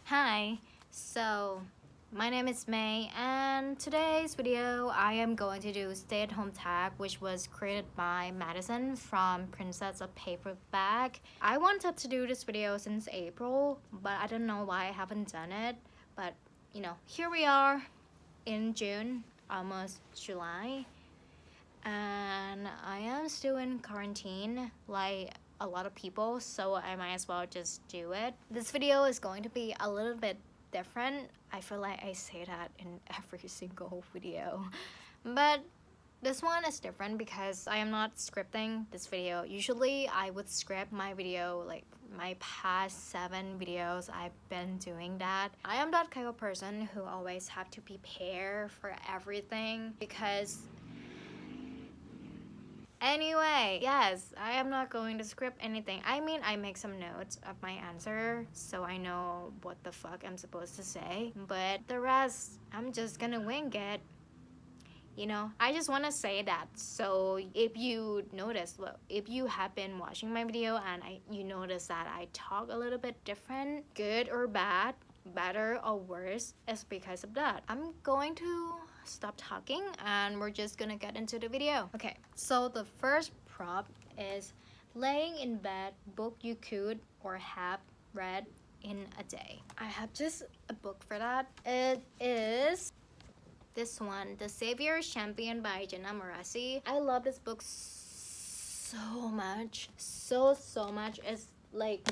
Hi, so my name is May, and today's video I am going to do stay-at-home tag, which was created by Madison from Princess of Paper Bag. I wanted to do this video since April, but I don't know why I haven't done it. But here we are in June, almost July, and I am still in quarantine like a lot of people, so I might as well just do it. This video is going to be a little bit different. I feel like I say that in every single video, but this one is different because I am not scripting this video. Usually I would script my video, like my past 7 videos I've been doing that. I am that kind of person who always have to prepare for everything because anyway, yes, I am not going to script anything. I mean, I make some notes of my answer so I know what the fuck I'm supposed to say, but the rest, I'm just gonna wing it. I just want to say that. So if you notice, look, if you have been watching my video and you notice that I talk a little bit different, good or bad, better or worse, it's because of that. I'm going to stop talking and we're just gonna get into the video. Okay, so the first prop is laying in bed, book you could or have read in a day. I have just a book for that. It is this one, The Savior Champion by Jenna Morassi. I love this book so much, so much. It's like,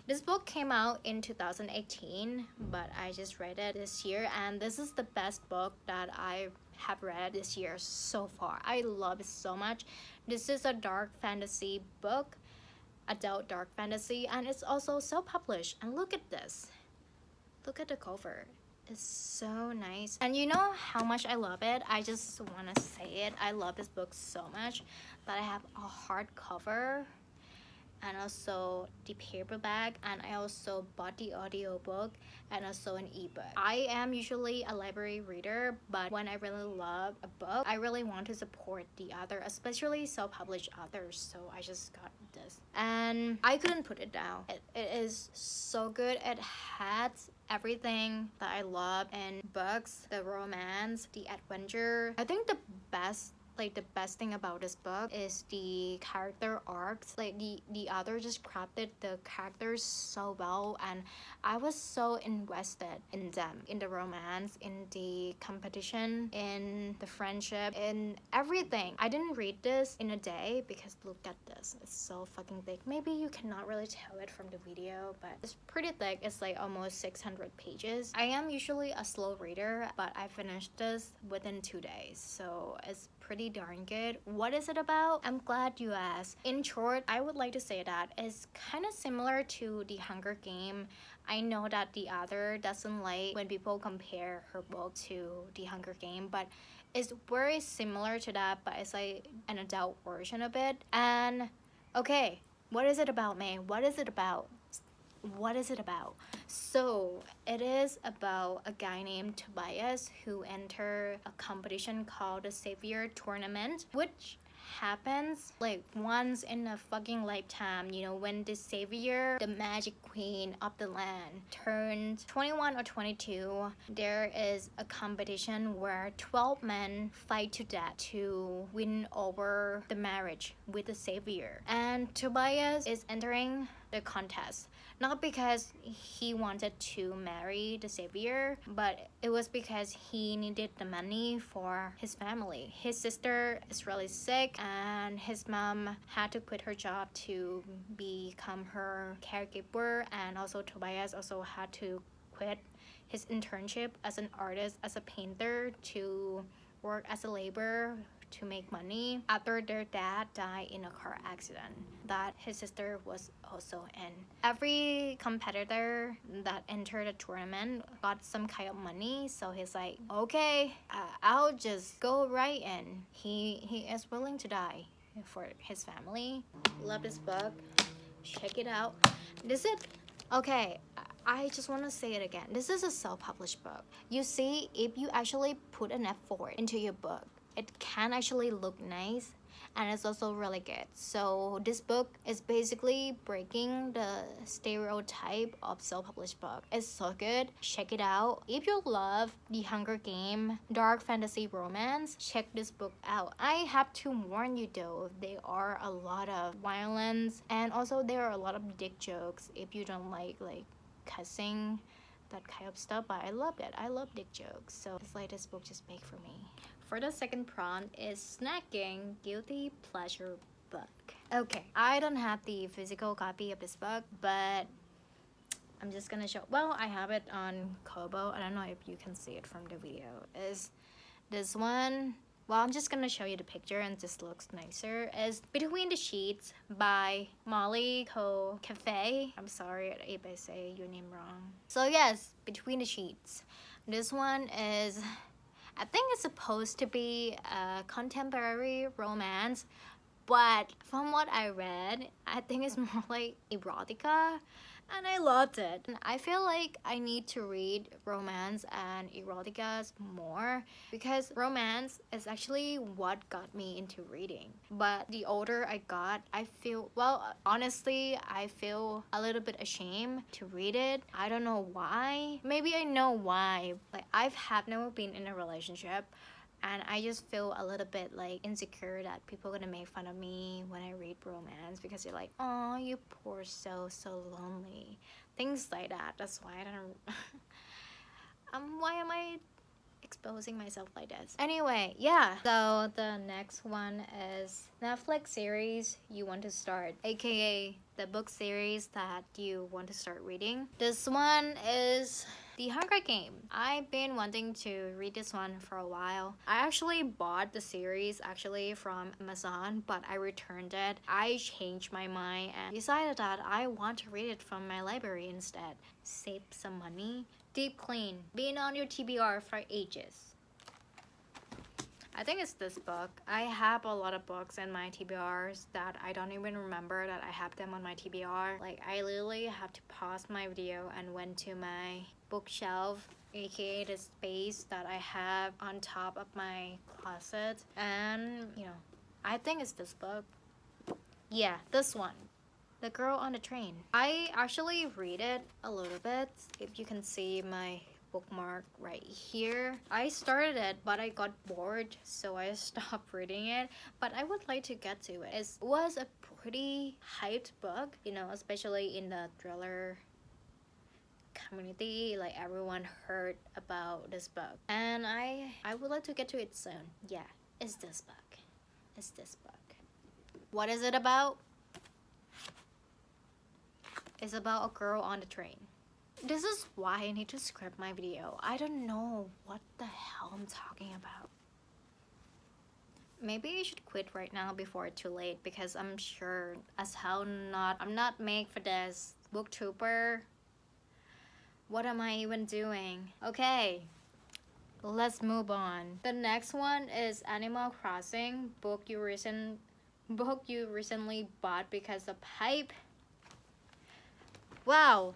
this book came out in 2018, but I just read it this year, and this is the best book that I have read this year so far. I love it so much. This is a dark fantasy book, adult dark fantasy, and it's also self-published. And look at this. Look at the cover. It's so nice. And you know how much I love it? I just want to say it. I love this book so much that I have a hardcover and also the paperback, and I also bought the audiobook and also an ebook. I am usually a library reader, but when I really love a book, I really want to support the author, especially self-published authors, so I just got this. And I couldn't put it down. It is so good. It has everything that I love in books, the romance, the adventure. I think the best thing about this book is the character arcs. Like the author just crafted the characters so well, and I was so invested in them, in the romance, in the competition, in the friendship, in everything. I didn't read this in a day because look at this, it's so fucking thick. Maybe you cannot really tell it from the video, but it's pretty thick. It's like almost 600 pages. I am usually a slow reader, but I finished this within 2 days, so it's pretty darn good. What is it about? I'm glad you asked. In short, I would like to say that it's kind of similar to The Hunger Game. I know that the author doesn't like when people compare her book to The Hunger Game, but it's very similar to that, but it's like an adult version of it. And okay, what is it about, May? What is it about? What is it about? So it is about a guy named Tobias who entered a competition called the Savior Tournament, which happens like once in a fucking lifetime. When the savior, the magic queen of the land, turns 21 or 22, there is a competition where 12 men fight to death to win over the marriage with the savior. And Tobias is entering the contest not because he wanted to marry the savior, but it was because he needed the money for his family. His sister is really sick and his mom had to quit her job to become her caregiver, and also Tobias also had to quit his internship as an artist, as a painter, to work as a laborer to make money after their dad died in a car accident that his sister was also in. Every competitor that entered the tournament got some kind of money, so he's like, okay, I'll just go right in. He is willing to die for his family. Love this book. Check it out. This is okay. I just want to say it again. This is a self-published book. You see, if you actually put an effort into your book, it can actually look nice, and it's also really good. So this book is basically breaking the stereotype of self-published book. It's so good. Check it out. If you love the Hunger Game dark fantasy romance, check this book out. I have to warn you though, there are a lot of violence, and also there are a lot of dick jokes if you don't like cussing, that kind of stuff. But I love it. I love dick jokes, so it's like this book just made for me. For the second prompt is snacking guilty pleasure book. Okay, I don't have the physical copy of this book, but I'm just gonna show. Well, I have it on Kobo. I don't know if you can see it from the video. Is this one? Well, I'm just gonna show you the picture and this looks nicer. Is Between the Sheets by Molly Cafe. I'm sorry if I say your name wrong. So yes, Between the Sheets. This one is, I think it's supposed to be a contemporary romance, but from what I read, I think it's more like erotica, and I loved it. And I feel like I need to read romance and eroticas more, because romance is actually what got me into reading. But the older I got, I feel, well, honestly, I feel a little bit ashamed to read it. I don't know why. Maybe I know why. Like, I've never been in a relationship, and I just feel a little bit like insecure that people are gonna make fun of me when I read romance, because they're like, oh, you poor soul, so lonely. Things like that. That's why I don't why am I exposing myself like this? Anyway, yeah. So the next one is Netflix series you want to start, aka the book series that you want to start reading. This one is The Hunger Game. I've been wanting to read this one for a while. I actually bought the series from Amazon, but I returned it. I changed my mind and decided that I want to read it from my library instead. Save some money. Deep Clean. Been on your TBR for ages. I think it's this book. I have a lot of books in my TBRs that I don't even remember that I have them on my TBR. Like, I literally have to pause my video and went to my bookshelf, aka the space that I have on top of my closet, and I think it's this book. Yeah, this one. The Girl on the Train. I actually read it a little bit. If you can see my bookmark right here. I started it, but I got bored, so I stopped reading it. But I would like to get to it. It was a pretty hyped book, especially in the thriller community. Like, everyone heard about this book, and I would like to get to it soon. Yeah, it's this book. It's this book. What is it about? It's about a girl on the train. This is why I need to script my video. I don't know what the hell I'm talking about. Maybe I should quit right now before it's too late, because I'm sure as hell I'm not made for this. BOOKTUBER. What am I even doing? Okay, let's move on. The next one is Animal Crossing, book you recently bought because of hype. Wow.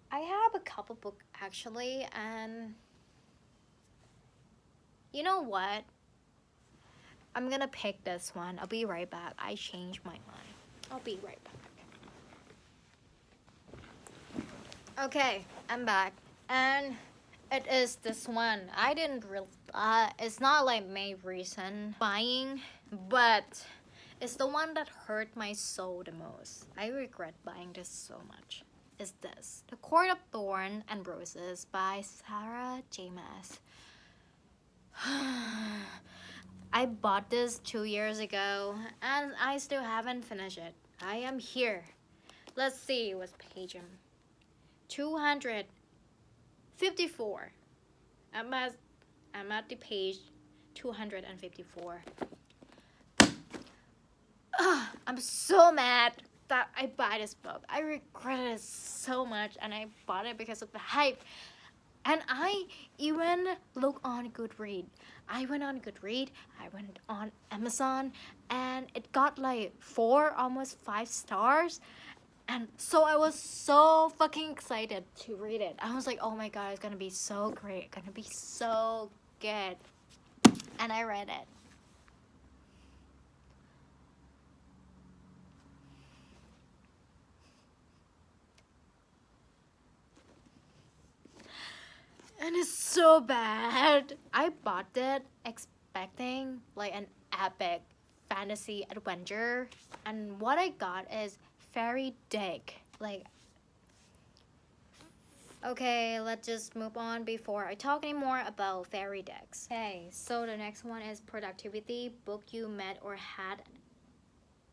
I have a couple books actually, and you know what? I'm gonna pick this one. I'll be right back. I changed my mind. I'll be right back. Okay, I'm back. And it is this one. I didn't really, it's not like my recent buying, but it's the one that hurt my soul the most. I regret buying this so much. Is this The Court of Thorns and Roses by Sarah J. Maas. I bought this 2 years ago and I still haven't finished it. I am here. Let's see what's page 254. I'm at the page 254. I'm so mad that I buy this book. I regretted it so much, and I bought it because of the hype. And I even look on Goodreads. I went on Goodreads, I went on Amazon, and it got like 4, almost 5 stars. And so I was so fucking excited to read it. I was like, oh my god, it's gonna be so great. It's gonna be so good. And I read it. And it's so bad. I bought it expecting like an epic fantasy adventure, and what I got is fairy dick. Like, okay, let's just move on before I talk anymore about fairy dicks. Okay, so the next one is productivity, book you met or had.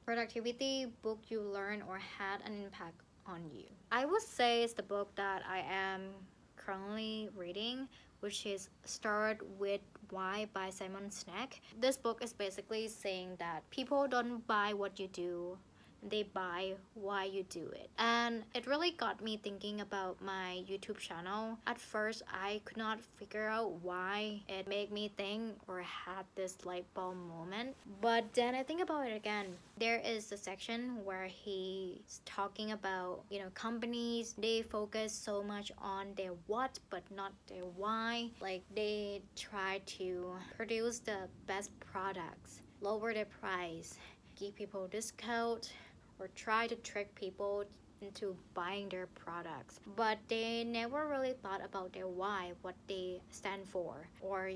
Productivity, book you learned or had an impact on you. I would say it's the book that I am currently reading, which is Start With Why by Simon Sinek. This book is basically saying that people don't buy what you do, they buy why you do it. And it really got me thinking about my YouTube channel. At first, I could not figure out why it made me think or had this light bulb moment. But then I think about it again. There is a section where he's talking about, companies, they focus so much on their what but not their why. Like, they try to produce the best products, lower their price, give people discount, or try to trick people into buying their products. But they never really thought about their why, what they stand for, or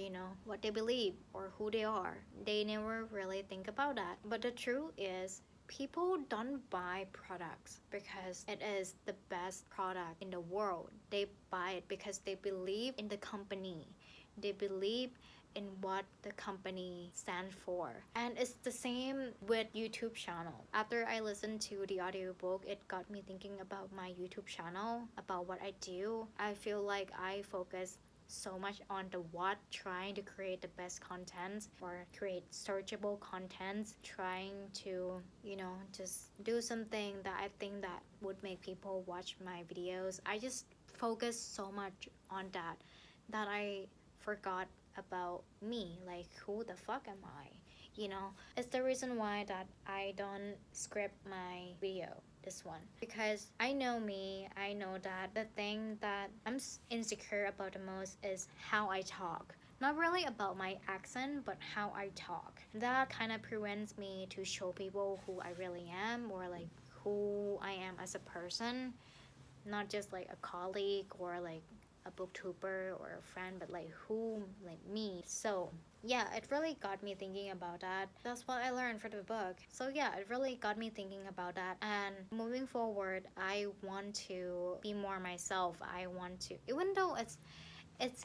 what they believe, or who they are. They never really think about that. But the truth is, people don't buy products because it is the best product in the world. They buy it because they believe in the company. They believe in what the company stands for. And it's the same with YouTube channel. After I listened to the audiobook, it got me thinking about my YouTube channel, about what I do. I feel like I focus so much on the what, trying to create the best content or create searchable content, trying to just do something that I think that would make people watch my videos. I just focus so much on that I forgot about me. Like, who the fuck am I? It's the reason why that I don't script my video, this one, because I know me. I know that the thing that I'm insecure about the most is how I talk. Not really about my accent, but how I talk. That kind of prevents me to show people who I really am, or like who I am as a person, not just like a colleague or like a booktuber or a friend, but like me. So yeah, it really got me thinking about that. That's what I learned from the book. So yeah, it really got me thinking about that. And moving forward, I want to be more myself. I want to, even though it's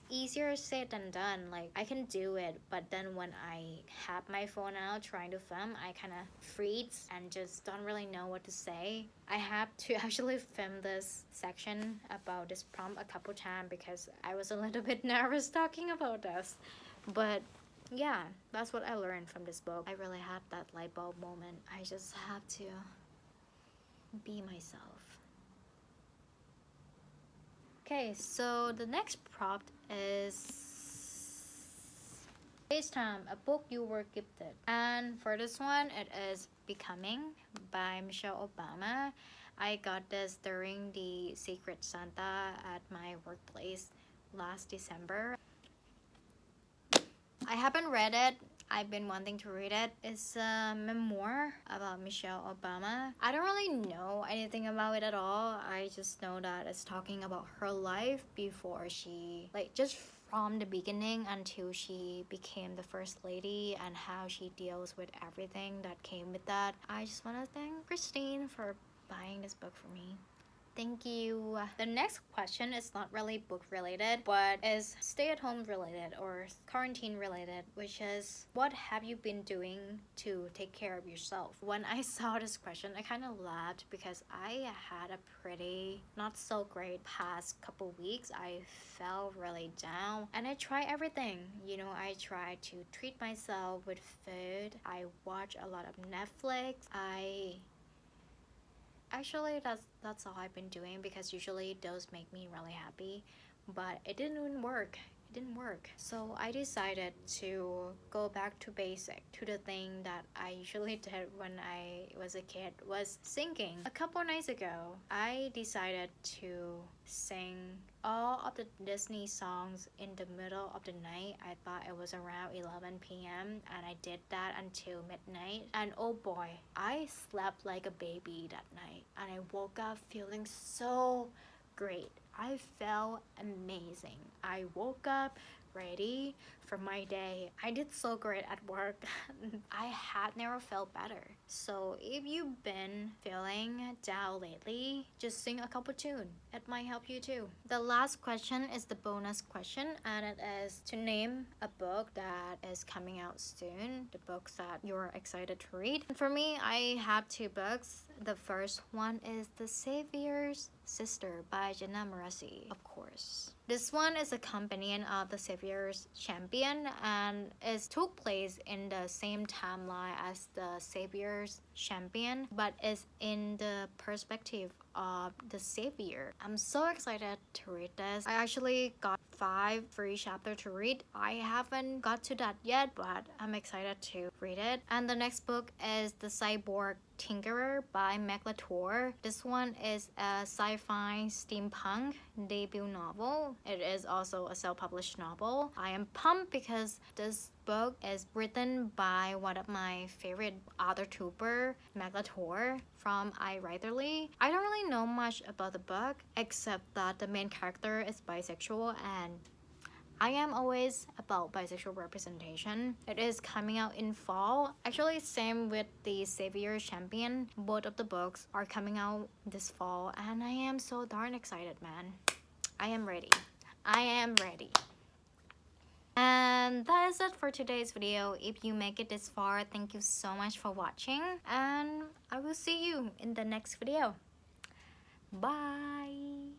easier said than done. Like, I can do it, but then when I have my phone out trying to film, I kind of freeze and just don't really know what to say. I have to actually film this section about this prompt a couple times because I was a little bit nervous talking about this. But yeah, that's what I learned from this book. I really had that light bulb moment. I just have to be myself. Okay, so the next prompt is Facetime, a book you were gifted. And for this one, it is Becoming by Michelle Obama. I got this during the Secret Santa at my workplace last December. I haven't read it. I've been wanting to read it. It's a memoir about Michelle Obama. I don't really know anything about it at all. I just know that it's talking about her life before she, like, just from the beginning until she became the first lady and how she deals with everything that came with that. I just want to thank Christine for buying this book for me. Thank you. The next question is not really book related, but is stay-at-home related or quarantine related, which is, what have you been doing to take care of yourself? When I saw this question, I kind of laughed because I had a pretty not so great past couple weeks. I felt really down and I tried everything. I tried to treat myself with food. I watch a lot of Netflix. Actually, that's all I've been doing because usually those make me really happy, but it didn't even work. it didn't work. So I decided to go back to basic, to the thing that I usually did when I was a kid, was singing. A couple nights ago, I decided to sing all of the Disney songs in the middle of the night. I thought it was around 11 p.m. and I did that until midnight. And oh boy, I slept like a baby that night. And I woke up feeling so great. I felt amazing. I woke up ready for my day. I did so great at work. I had never felt better. So if you've been feeling down lately, just sing a couple tunes. It might help you too. The last question is the bonus question, and it is to name a book that is coming out soon, the books that you're excited to read. For me, I have two books. The first one is The Savior's Sister by Jenna Morassi, of course. This one is a companion of The Savior's Champion and it took place in the same timeline as The Savior's Champion, but is in the perspective of the Savior. I'm so excited to read this. I actually got 5 free chapters to read. I haven't got to that yet, but I'm excited to read it. And the next book is The Cyborg Tinkerer by Meg Latour. This one is a sci-fi steampunk debut novel. It is also a self-published novel. I am pumped because this book is written by one of my favorite author tuber, Meg Latour from iWriterly. I don't really know much about the book except that the main character is bisexual and I am always about bisexual representation. It is coming out in fall. Actually, same with The Savior Champion. Both of the books are coming out this fall and I am so darn excited, man. I am ready. I am ready. And that is it for today's video. If you make it this far, thank you so much for watching and I will see you in the next video. Bye!